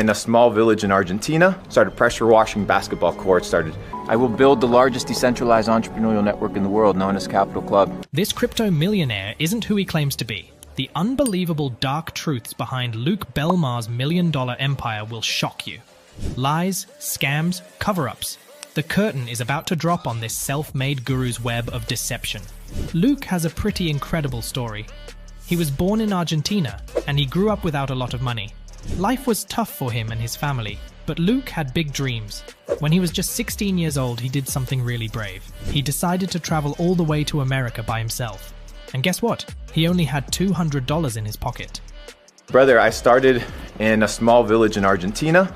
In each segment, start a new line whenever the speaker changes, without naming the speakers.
in a small village in Argentina, started pressure washing basketball courts, I will build the largest decentralized entrepreneurial network in the world, known as Capital Club.
This crypto millionaire isn't who he claims to be. The unbelievable dark truths behind Luke Belmar's million-dollar empire will shock you. Lies, scams, cover-ups. The curtain is about to drop on this self-made guru's web of deception. Luke has a pretty incredible story. He was born in Argentina, and he grew up without a lot of money. Life was tough for him and his family, but Luke had big dreams. When he was just 16 years old, he did something really brave. He decided to travel all the way to America by himself. And guess what? He only had $200 in his pocket.
Brother, I started in a small village in Argentina.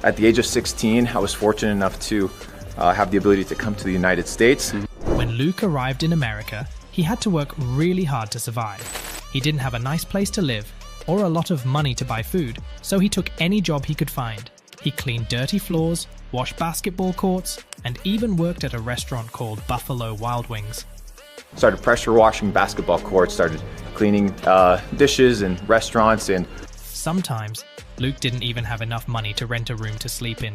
At the age of 16, I was fortunate enough to have the ability to come to the United States.
When Luke arrived in America, he had to work really hard to survive. He didn't have a nice place to live or a lot of money to buy food, so he took any job he could find. He cleaned dirty floors, washed basketball courts, and even worked at a restaurant called Buffalo Wild Wings.
Started pressure washing basketball courts, started cleaning dishes in restaurants, and
sometimes Luke didn't even have enough money to rent a room to sleep in.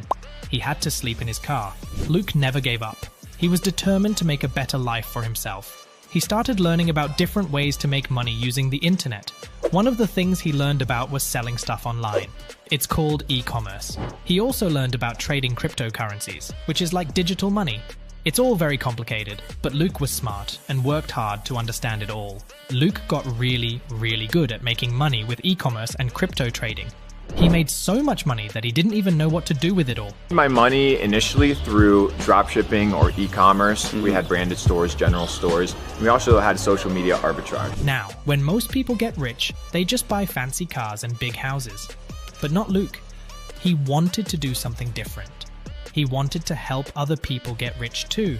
He had to sleep in his car. Luke never gave up. He was determined to make a better life for himself. He started learning about different ways to make money using the internet. One of the things he learned about was selling stuff online. It's called e-commerce. He also learned about trading cryptocurrencies, which is like digital money. It's all very complicated, but Luke was smart and worked hard to understand it all. Luke got really, really good at making money with e-commerce and crypto trading. He made so much money that he didn't even know what to do with it all.
My money initially through dropshipping or e-commerce. We had branded stores, general stores. We also had social media arbitrage.
Now, when most people get rich, they just buy fancy cars and big houses. But not Luke. He wanted to do something different. He wanted to help other people get rich too.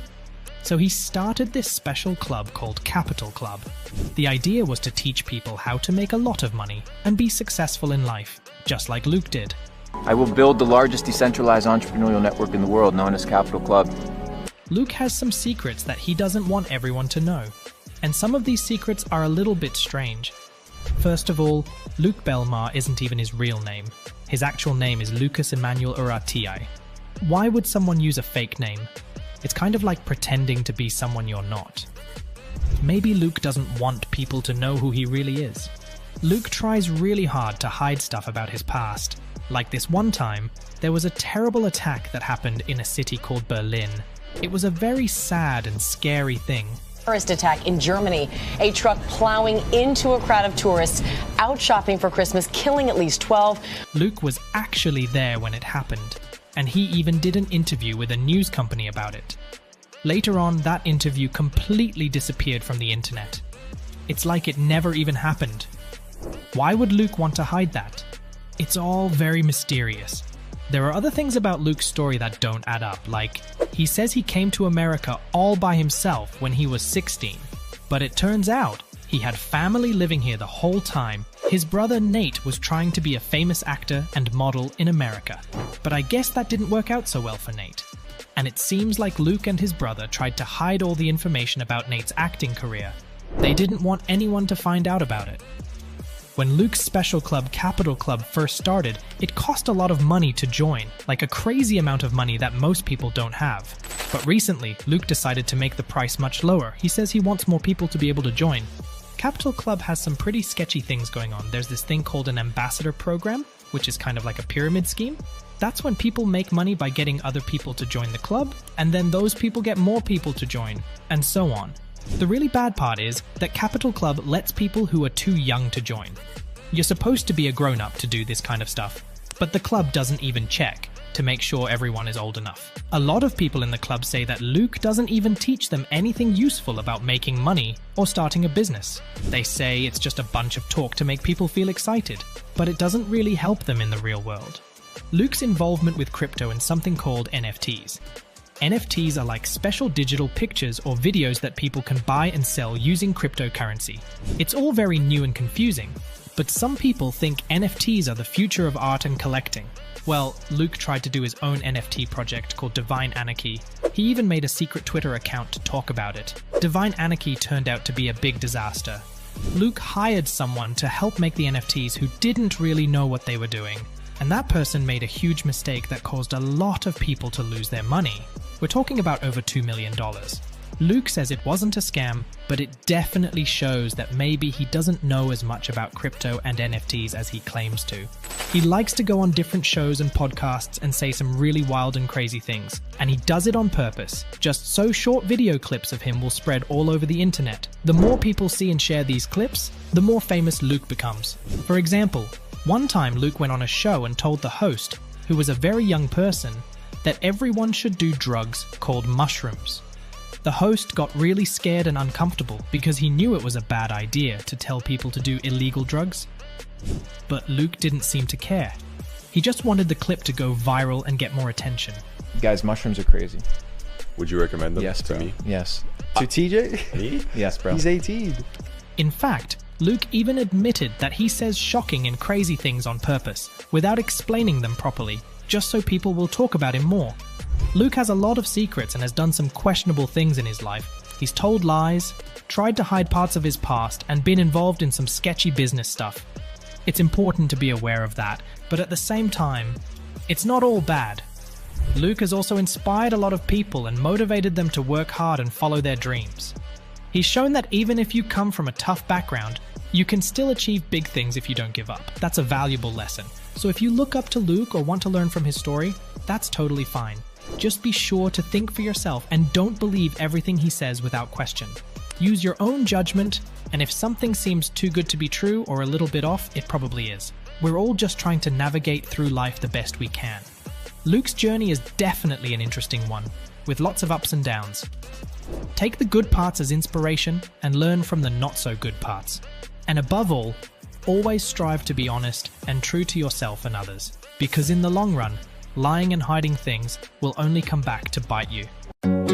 So he started this special club called Capital Club. The idea was to teach people how to make a lot of money and be successful in life, just like Luke did.
I will build the largest decentralized entrepreneurial network in the world, known as Capital Club.
Luke has some secrets that he doesn't want everyone to know. And some of these secrets are a little bit strange. First of all, Luke Belmar isn't even his real name. His actual name is Lucas Emmanuel Urartii. Why would someone use a fake name? It's kind of like pretending to be someone you're not. Maybe Luke doesn't want people to know who he really is. Luke tries really hard to hide stuff about his past. Like this one time, there was a terrible attack that happened in a city called Berlin. It was a very sad and scary thing.
Terrorist attack in Germany. A truck plowing into a crowd of tourists out shopping for Christmas, killing at least 12.
Luke was actually there when it happened, and he even did an interview with a news company about it. Later on, that interview completely disappeared from the internet. It's like it never even happened. Why would Luke want to hide that? It's all very mysterious. There are other things about Luke's story that don't add up, like he says he came to America all by himself when he was 16. But it turns out he had family living here the whole time. His brother Nate was trying to be a famous actor and model in America. But I guess that didn't work out so well for Nate. And it seems like Luke and his brother tried to hide all the information about Nate's acting career. They didn't want anyone to find out about it. When Luke's special club, Capital Club, first started, it cost a lot of money to join, like a crazy amount of money that most people don't have. But recently, Luke decided to make the price much lower. He says he wants more people to be able to join. Capital Club has some pretty sketchy things going on. There's this thing called an ambassador program, which is kind of like a pyramid scheme. That's when people make money by getting other people to join the club, and then those people get more people to join, and so on. The really bad part is that Capital Club lets people who are too young to join. You're supposed to be a grown-up to do this kind of stuff, but the club doesn't even check to make sure everyone is old enough. A lot of people in the club say that Luke doesn't even teach them anything useful about making money or starting a business. They say it's just a bunch of talk to make people feel excited, but it doesn't really help them in the real world. Luke's involvement with crypto and something called NFTs. NFTs are like special digital pictures or videos that people can buy and sell using cryptocurrency. It's all very new and confusing, but some people think NFTs are the future of art and collecting. Well, Luke tried to do his own NFT project called Divine Anarchy. He even made a secret Twitter account to talk about it. Divine Anarchy turned out to be a big disaster. Luke hired someone to help make the NFTs who didn't really know what they were doing. And that person made a huge mistake that caused a lot of people to lose their money. We're talking about over $2 million. Luke says it wasn't a scam, but it definitely shows that maybe he doesn't know as much about crypto and NFTs as he claims to. He likes to go on different shows and podcasts and say some really wild and crazy things, and he does it on purpose, just so short video clips of him will spread all over the internet. The more people see and share these clips, the more famous Luke becomes. For example, one time Luke went on a show and told the host, who was a very young person, that everyone should do drugs called mushrooms. The host got really scared and uncomfortable because he knew it was a bad idea to tell people to do illegal drugs. But Luke didn't seem to care. He just wanted the clip to go viral and get more attention.
Guys, mushrooms are crazy.
Would you recommend them
Yes,
to
bro.
me?
Yes.
To TJ?
Me?
Yes, bro.
He's 18.
In fact, Luke even admitted that he says shocking and crazy things on purpose, without explaining them properly, just so people will talk about him more. Luke has a lot of secrets and has done some questionable things in his life. He's told lies, tried to hide parts of his past, and been involved in some sketchy business stuff. It's important to be aware of that, but at the same time, it's not all bad. Luke has also inspired a lot of people and motivated them to work hard and follow their dreams. He's shown that even if you come from a tough background, you can still achieve big things if you don't give up. That's a valuable lesson. So if you look up to Luke or want to learn from his story, that's totally fine. Just be sure to think for yourself and don't believe everything he says without question. Use your own judgment, and if something seems too good to be true or a little bit off, it probably is. We're all just trying to navigate through life the best we can. Luke's journey is definitely an interesting one, with lots of ups and downs. Take the good parts as inspiration and learn from the not so good parts. And above all, always strive to be honest and true to yourself and others, because in the long run, lying and hiding things will only come back to bite you.